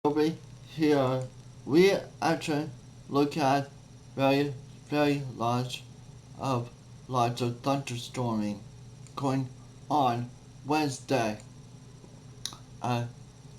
Over here, we actually look at very, very lots of thunderstorming going on Wednesday at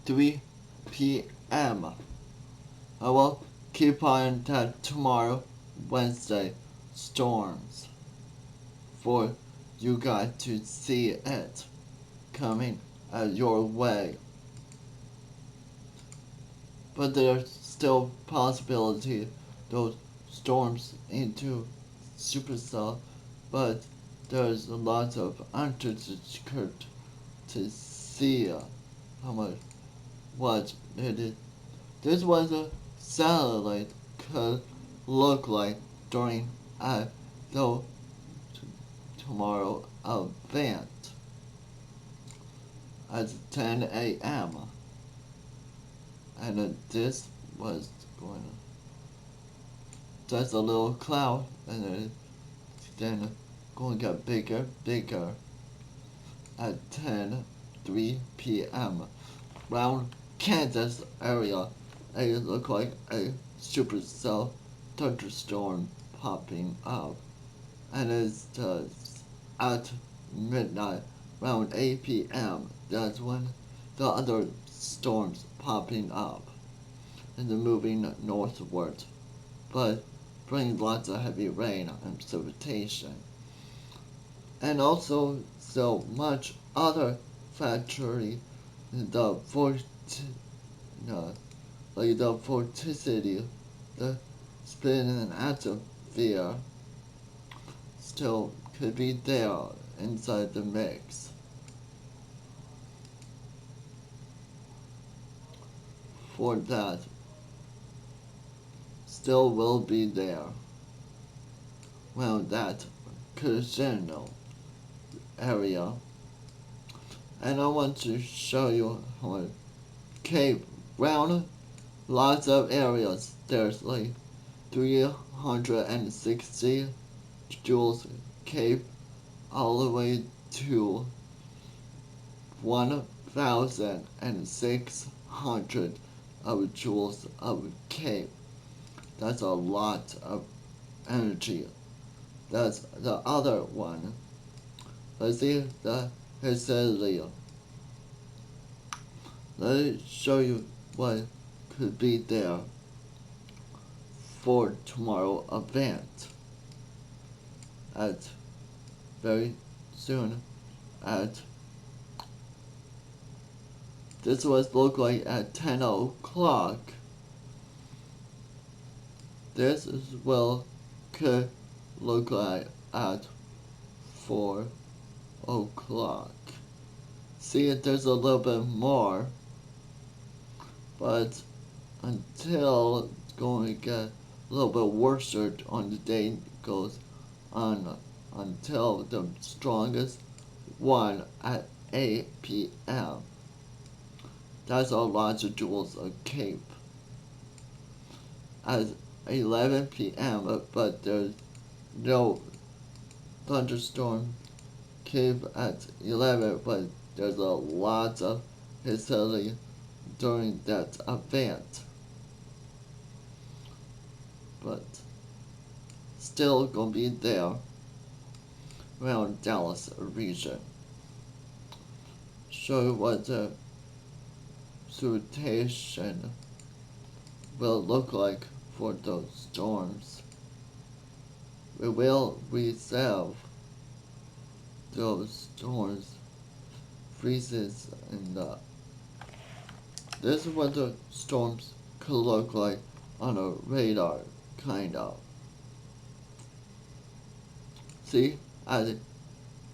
3 p.m. I will keep on that tomorrow, Wednesday, storms for you guys to see it coming your way. But there's still possibility those storms into supercell, but there's a lot of uncertainty to see how much what it is. This was a satellite could look like during the tomorrow event at 10 a.m. And this was going to, just a little cloud, and then going to get bigger at 3 p.m. around Kansas area. It looked like a supercell thunderstorm popping up, and it's just at midnight, around 8 p.m. That's when the other storms popping up and they're moving northward, but bringing lots of heavy rain and precipitation. And also so much other factory, the like the vorticity, the spin and atmosphere still could be there inside the mix. For that still will be there. Well, that congenial area. And I want to show you how Cape Brown, lots of areas. There's like 360 joules Cape all the way to 1,600 of joules of Cape. That's a lot of energy. That's the other one. Let's see the facility. Let me show you what could be there for tomorrow event at very soon at this was look like at 10 o'clock. This could look like at 4 o'clock. See, there's a little bit more, but until it's going to get a little bit worse on the day goes on until the strongest one at 8 p.m. That's a lot of joules of Cape. At 11 p.m., but there's no thunderstorm Cape at 11, but there's a lot of facility during that event. But still gonna be there around Dallas region. Show you what the precipitation will look like for those storms. We will reserve those storms freezes in the. This is what the storms could look like on a radar, kind of. See, at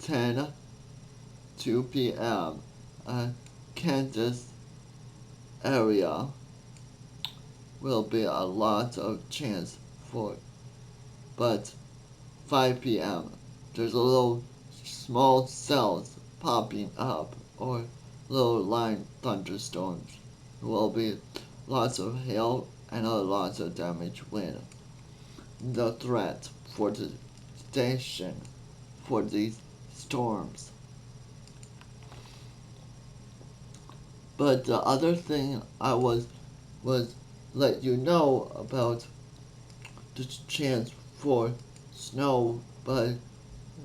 2 p.m. Kansas area will be a lot of chance for it. But 5 p.m. there's a little small cells popping up or little line thunderstorms. There will be lots of hail and lots of damage wind. The threat for the station for these storms. But the other thing I was was let you know about the chance for snow, but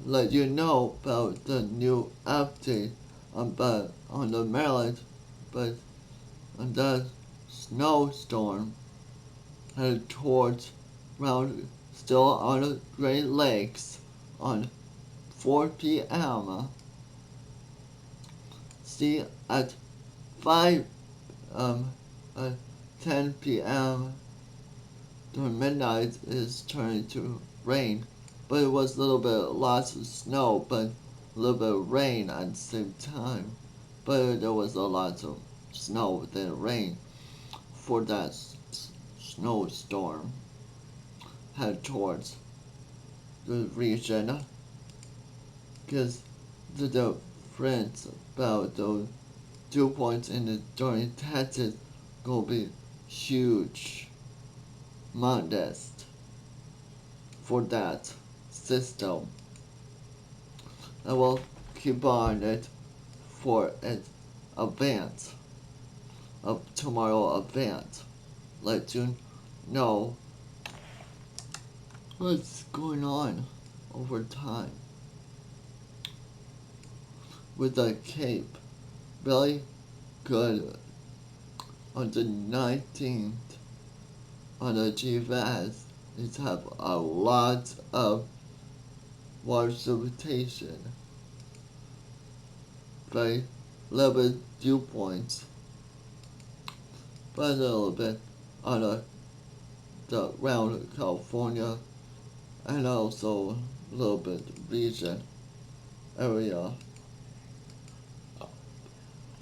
let you know about the new update on the Maryland, but on the snowstorm headed towards round still on the Great Lakes on 4 p.m. See at 5 at 10 p.m. during midnight is turning to rain, but it was a little bit lots of snow, but a little bit of rain at the same time. But there was a lot of snow than rain for that snowstorm head towards the region, because the difference about those 2 points in the during Texas gonna be huge, modest for that system. I will keep on it for an event, of tomorrow event. Let you know what's going on over time with the Cape. Really good on the 19th on the GVAS. It have a lot of water precipitation. Very little bit dew points, but a little bit on the around California and also a little bit region area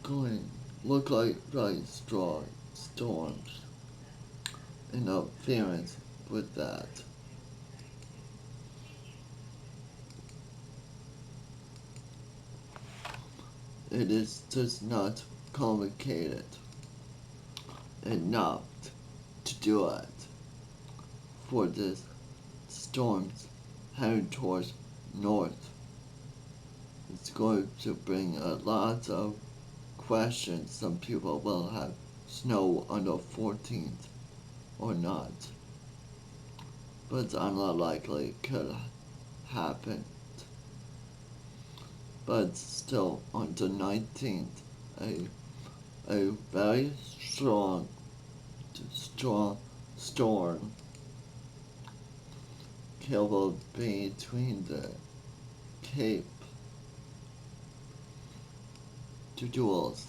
going look like very strong storms interference with that. It is just not complicated enough to do it for this storms heading towards north. It's going to bring a lot of questions. Some people will have snow on the 14th or not, but it's unlikely it could happen. But still, on the 19th, a very strong storm will be between the Cape to duels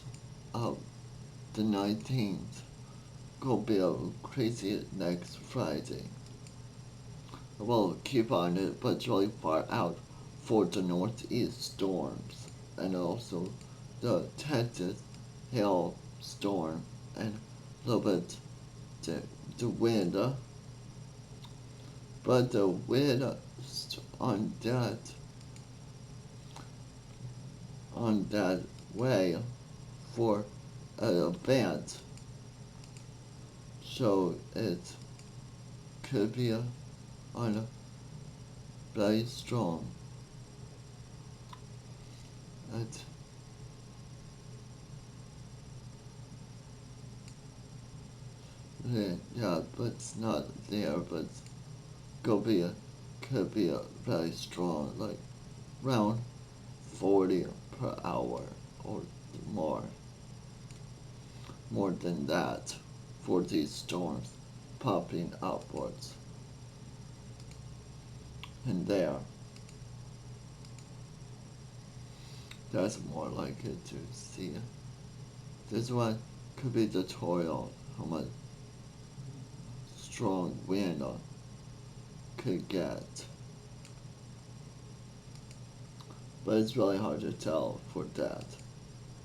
of the 19th. Gonna be a crazy next Friday. We'll keep on it, but it's really far out for the northeast storms and also the Texas hail storm and a little bit the wind. But the wind on that way for an event, so it could be on a very strong. Yeah, but it's not there, but could be a very strong, like around 40 per hour or more. More than that for these storms popping upwards. And that's more likely to see. This one could be the tutorial how much strong wind could get. But it's really hard to tell for that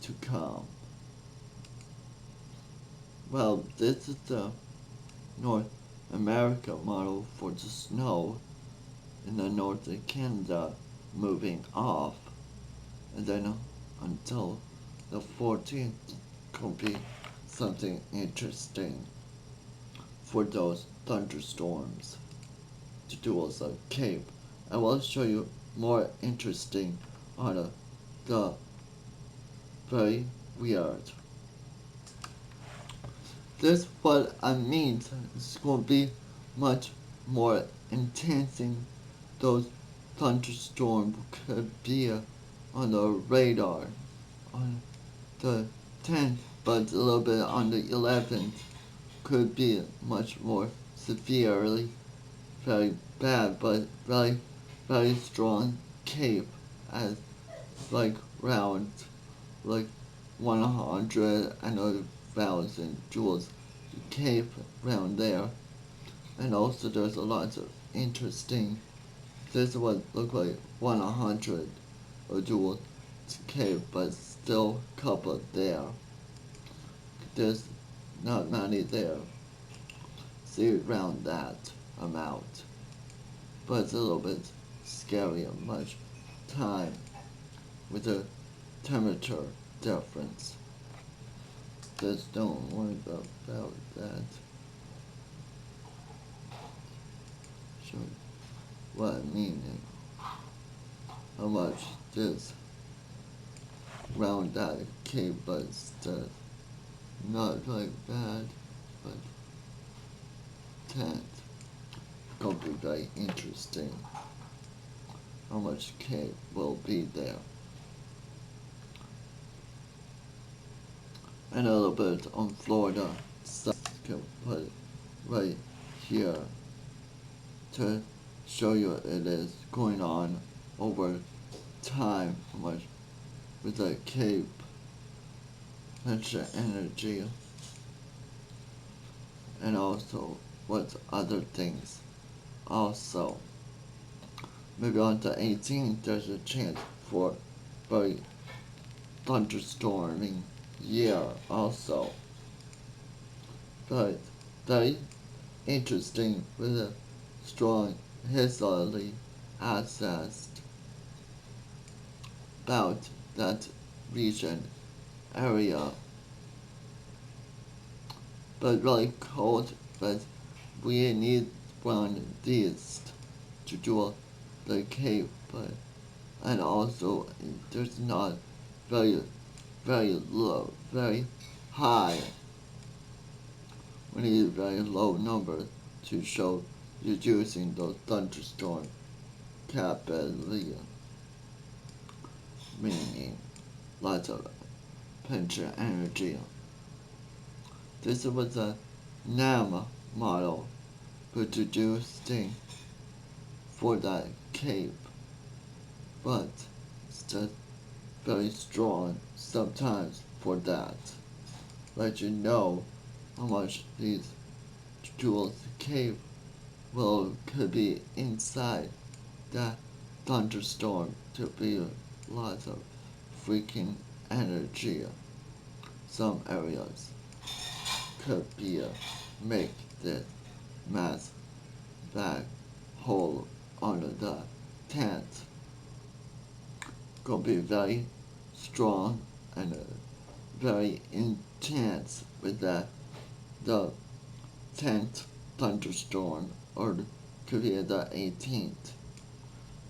to come. Well, this is the North America model for the snow in the north of Canada moving off. And then until the 14th could be something interesting for those thunderstorms to do also Cape. I will show you more interesting on the very weird This what I mean. It's going to be much more intense. Those thunderstorms could be on the radar on the 10th, but a little bit on the 11th could be much more severely, very bad, but very, very strong cape as like round, like 100 and a 1,000 joules cape round there. And also there's a lot of interesting, this is what look like 100 joules cape, but still couple there. There's not many there. See around that amount. But it's a little bit scary and much time with the temperature difference. Just don't worry about that. Show what I mean and how much this round that cape, but still not like bad, but 10th. Gonna be very interesting how much cape will be there. And a little bit on Florida side, can put it right here to show you it is going on over time, how much with the cape, extra energy, and also what other things. Also, maybe on the 18th, there's a chance for very thunderstorming year also. But very interesting with a strong history assessed about that region area. But really cold, but we need one of these to do the cape, but and also there's not very low, very high. We need a very low number to show reducing those thunderstorm capability, meaning lots of pincher energy. This was a NAMA model producing for that cape, but it's just very strong sometimes for that. Let you know how much these jewels cape could be inside that thunderstorm to be lots of freaking energy. Some areas could be make this mass black hole under the tent. Gonna be very strong and very intense with the 10th thunderstorm, or could be the 18th.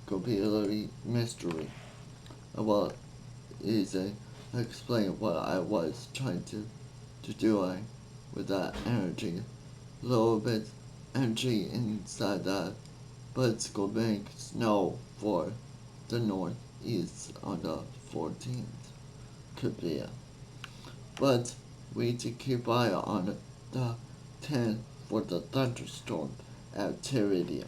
Could be a little mystery. Well, is explain what I was trying to do with that energy. A little bit energy inside that, but it's gonna make snow for the northeast on the 14th. Could be. But we need to keep eye on the 10th for the thunderstorm activity.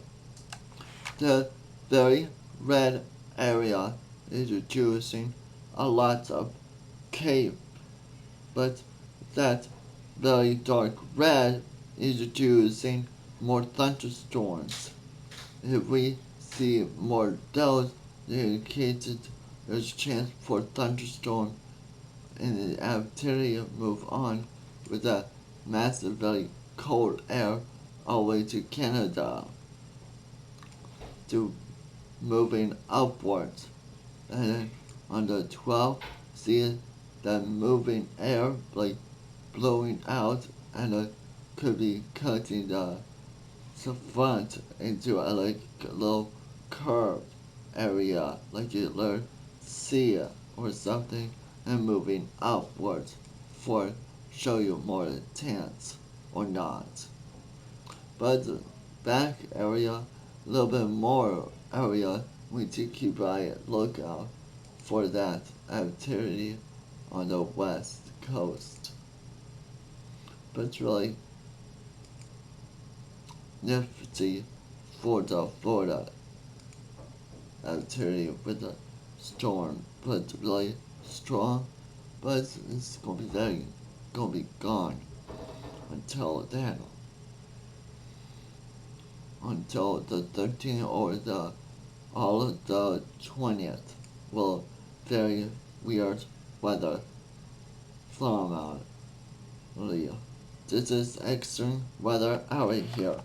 The very red area is reducing a lot of cape, but that very dark red is reducing more thunderstorms. If we see more of those indicated, there's a chance for thunderstorm and the activity move on with that massive, very cold air all the way to Canada, to moving upwards. And then on the 12th, see that moving air like blowing out, and it could be cutting the front into a like little curved area, like you learn see or something, and moving upwards for show you more intense or not. But back area, a little bit more area, we do keep a lookout for that activity on the west coast. But it's really nifty for the Florida activity with the storm, but really strong. But it's gonna be gone until then, until the 13th or the all of the 20th. Will very weird weather from Leo. This is extreme weather out here.